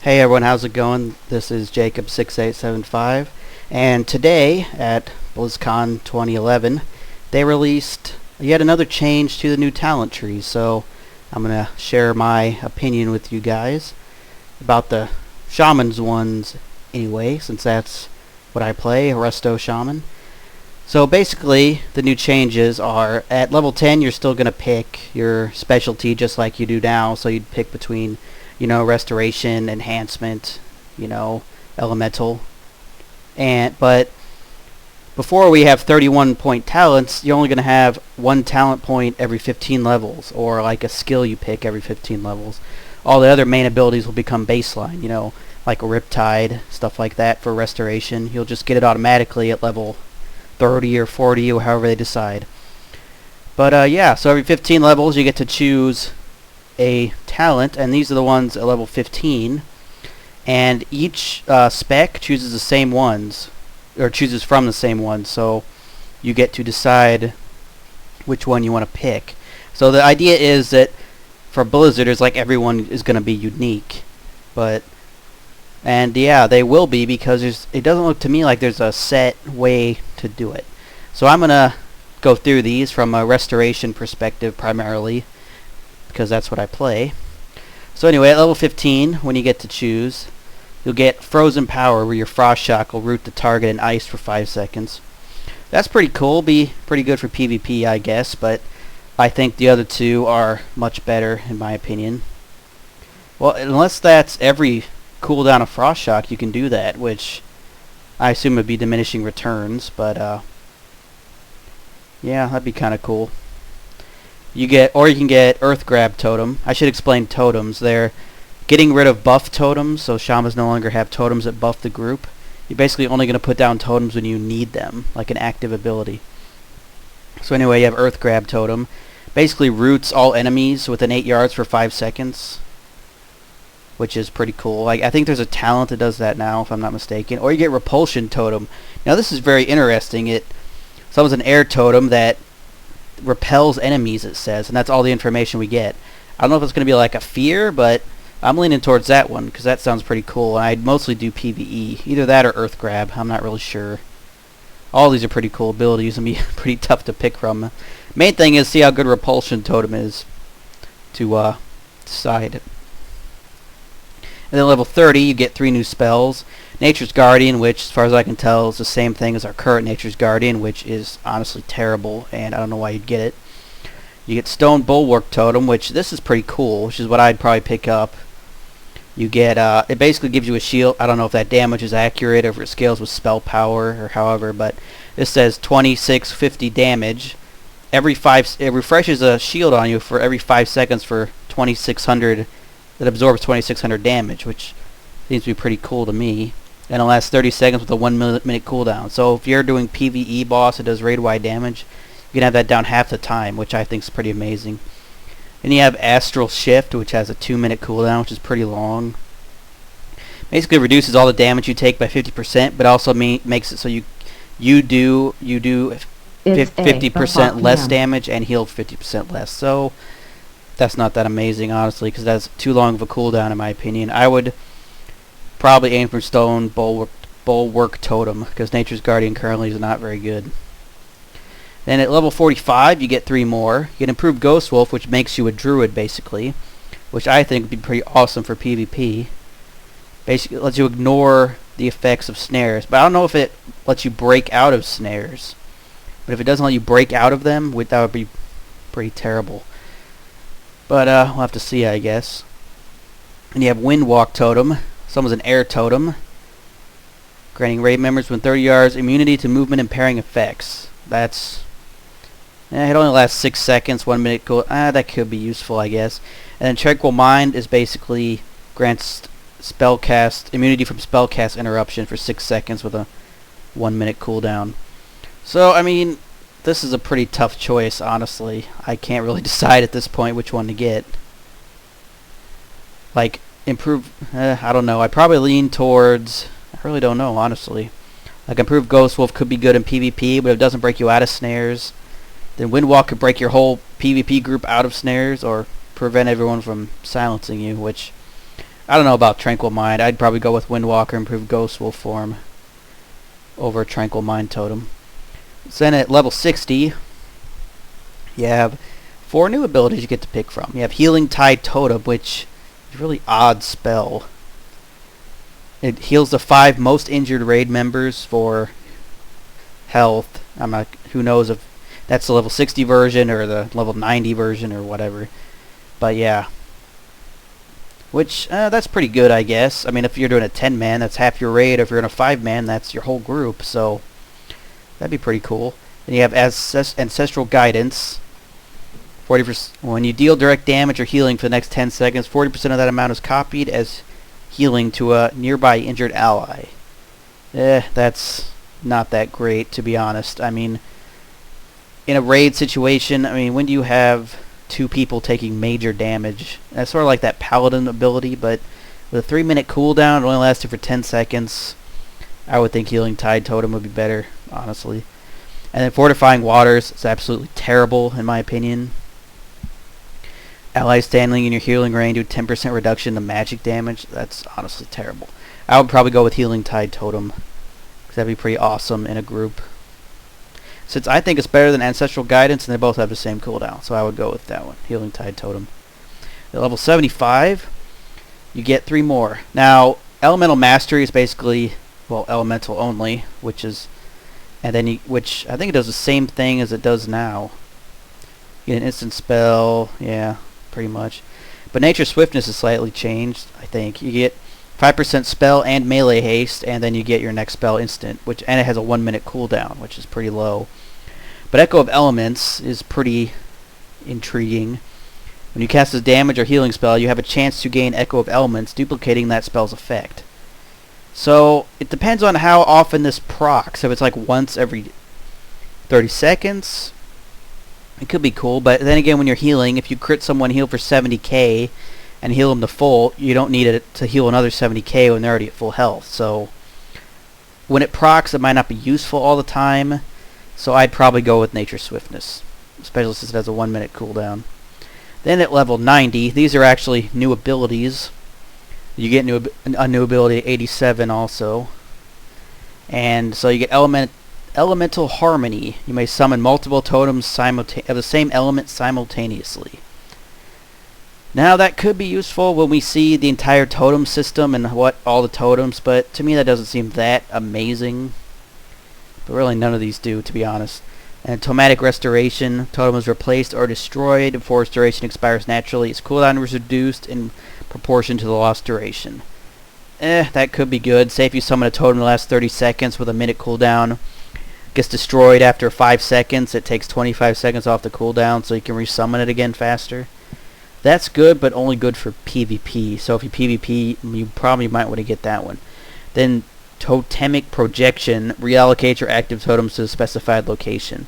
Hey everyone, how's it going? This is Jacob6875, and today at Blizzcon 2011 they released yet another change to the new talent tree, so I'm going to share my opinion with you guys about the Shamans ones anyway, since that's what I play, Resto Shaman. So basically, the new changes are, at level 10 you're still going to pick your specialty just like you do now, so you'd pick between restoration, enhancement, elemental. But before we have 31 point talents, you're only going to have one talent point every 15 levels, or like a skill you pick every 15 levels. All the other main abilities will become baseline, like a Riptide, stuff like that for restoration. You'll just get it automatically at level 30 or 40 or however they decide. But yeah, so every 15 levels you get to choose a talent, and these are the ones at level 15, and each spec chooses the same ones, or chooses from the same ones, so you get to decide which one you want to pick. So the idea is that for Blizzarders, like, everyone is going to be unique, and yeah, they will be, because it doesn't look to me like there's a set way to do it. So I'm going to go through these from a restoration perspective primarily, because that's what I play. So anyway, at level 15, when you get to choose, you'll get Frozen Power, where your Frost Shock will root the target in ice for 5 seconds. That's pretty cool, be pretty good for PvP, I guess, but I think the other two are much better, in my opinion. Well, unless that's every cooldown of Frost Shock, you can do that, which I assume would be diminishing returns, but yeah, that'd be kind of cool. You can get Earth Grab Totem. I should explain totems. They're getting rid of buff totems, so shamans no longer have totems that buff the group. You're basically only going to put down totems when you need them, like an active ability. So anyway, you have Earth Grab Totem. Basically roots all enemies within 8 yards for 5 seconds, which is pretty cool. I think there's a talent that does that now, if I'm not mistaken. Or you get Repulsion Totem. Now this is very interesting. Someone's an air totem that repels enemies, it says, and that's all the information we get. I don't know if it's going to be like a fear, but I'm leaning towards that one because that sounds pretty cool, and I'd mostly do PvE. Either that or Earth Grab. I'm not really sure. All these are pretty cool abilities and be pretty tough to pick from. Main thing is see how good Repulsion Totem is to decide. And then level 30, you get 3 new spells. Nature's Guardian, which, as far as I can tell, is the same thing as our current Nature's Guardian, which is honestly terrible, and I don't know why you'd get it. You get Stone Bulwark Totem, which this is pretty cool, which is what I'd probably pick up. You get, it basically gives you a shield. I don't know if that damage is accurate or if it scales with spell power or however, but this says 2650 damage. It refreshes a shield on you for every 5 seconds for 2600. That absorbs 2600 damage, which seems to be pretty cool to me. And it lasts 30 seconds with a 1 minute cooldown. So if you're doing PvE boss that does raid-wide damage, you can have that down half the time, which I think is pretty amazing. And you have Astral Shift, which has a 2 minute cooldown, which is pretty long. Basically reduces all the damage you take by 50%, but also makes it so you do 50% less damage and heal 50% less. So that's not that amazing, honestly, because that's too long of a cooldown in my opinion. I would probably aim for Stone Bulwark Totem, because Nature's Guardian currently is not very good. Then at level 45, you get 3 more. You get Improved Ghost Wolf, which makes you a druid, basically, which I think would be pretty awesome for PvP. Basically, it lets you ignore the effects of snares, but I don't know if it lets you break out of snares. But if it doesn't let you break out of them, that would be pretty terrible. But we'll have to see, I guess. And you have Windwalk Totem. Someone's an air totem, granting raid members within 30 yards immunity to movement impairing effects. It only lasts 6 seconds, 1 minute cool. That could be useful, I guess. And then Tranquil Mind is basically grants immunity from spellcast interruption for 6 seconds with a 1 minute cooldown. So I mean, this is a pretty tough choice, honestly. I can't really decide at this point which one to get. Like, I don't know. I probably lean towards, I really don't know, honestly. Like, Improved Ghost Wolf could be good in PvP, but if it doesn't break you out of snares, then Windwalk could break your whole PvP group out of snares, or prevent everyone from silencing you, which I don't know about Tranquil Mind. I'd probably go with Windwalker improved Ghost Wolf form over Tranquil Mind totem. So then at level 60, you have 4 new abilities you get to pick from. You have Healing Tide Totem, which is a really odd spell. It heals the 5 most injured raid members for health. I'm not. Who knows if that's the level 60 version or the level 90 version or whatever. But yeah. Which, that's pretty good, I guess. I mean, if you're doing a 10-man, that's half your raid. If you're in a 5-man, that's your whole group. So, that'd be pretty cool. Then you have Ancestral Guidance. 40%. When you deal direct damage or healing for the next 10 seconds, 40% of that amount is copied as healing to a nearby injured ally. That's not that great, to be honest. I mean, in a raid situation, I mean, when do you have 2 people taking major damage? That's sort of like that Paladin ability, but with a 3-minute cooldown, it only lasted for 10 seconds. I would think Healing Tide Totem would be better, honestly. And then Fortifying Waters is absolutely terrible, in my opinion. Allies standing in your healing range do 10% reduction to magic damage. That's honestly terrible. I would probably go with Healing Tide Totem, because that'd be pretty awesome in a group. Since I think it's better than Ancestral Guidance, and they both have the same cooldown, so I would go with that one, Healing Tide Totem. At level 75, you get 3 more. Now, Elemental Mastery is basically, well, elemental only, which is, and then which I think it does the same thing as it does now. You get an instant spell, yeah, pretty much. But Nature Swiftness is slightly changed, I think. You get 5% spell and melee haste, and then you get your next spell instant, and it has a 1-minute cooldown, which is pretty low. But Echo of Elements is pretty intriguing. When you cast a damage or healing spell, you have a chance to gain Echo of Elements, duplicating that spell's effect. So, it depends on how often this procs. If it's like once every 30 seconds, it could be cool. But then again, when you're healing, if you crit someone heal for 70k and heal them to full, you don't need it to heal another 70k when they're already at full health. So, when it procs, it might not be useful all the time. So I'd probably go with Nature Swiftness, especially since it has a 1-minute cooldown. Then at level 90, these are actually new abilities. You get a new ability at 87 also. And so you get Elemental Harmony. You may summon multiple totems of the same element simultaneously. Now that could be useful when we see the entire totem system and all the totems, but to me that doesn't seem that amazing. But really none of these do, to be honest. And Tomatic Restoration. Totem is replaced or destroyed before its duration expires naturally. Its cooldown is reduced in proportion to the lost duration. That could be good. Say if you summon a totem in the last 30 seconds with a minute cooldown, gets destroyed after 5 seconds, it takes 25 seconds off the cooldown, so you can resummon it again faster. That's good, but only good for PvP. So if you PvP, you probably might want to get that one. Then Totemic Projection. Reallocate your active totems to a specified location.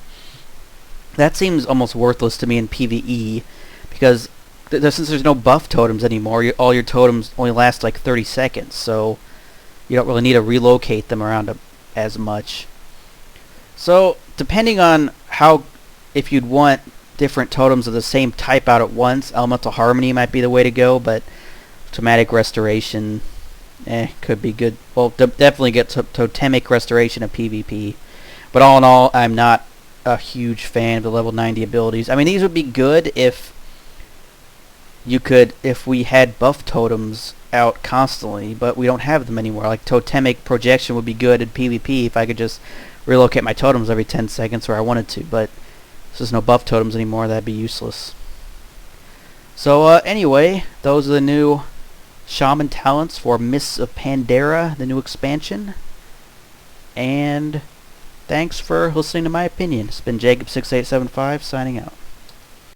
That seems almost worthless to me in PvE, because since there's no buff totems anymore, all your totems only last like 30 seconds, so you don't really need to relocate them around as much. So, depending on if you'd want different totems of the same type out at once, Elemental Harmony might be the way to go, but Tomatic Restoration, could be good. Well, definitely get Totemic Restoration of PvP. But all in all, I'm not a huge fan of the level 90 abilities. I mean, these would be good if we had buff totems out constantly, but we don't have them anymore. Like Totemic Projection would be good in PvP if I could just relocate my totems every 10 seconds where I wanted to, but since there's no buff totems anymore, that'd be useless. So anyway, those are the new Shaman talents for Mists of Pandaria, the new expansion. And thanks for listening to my opinion. It's been Jacob6875 signing out.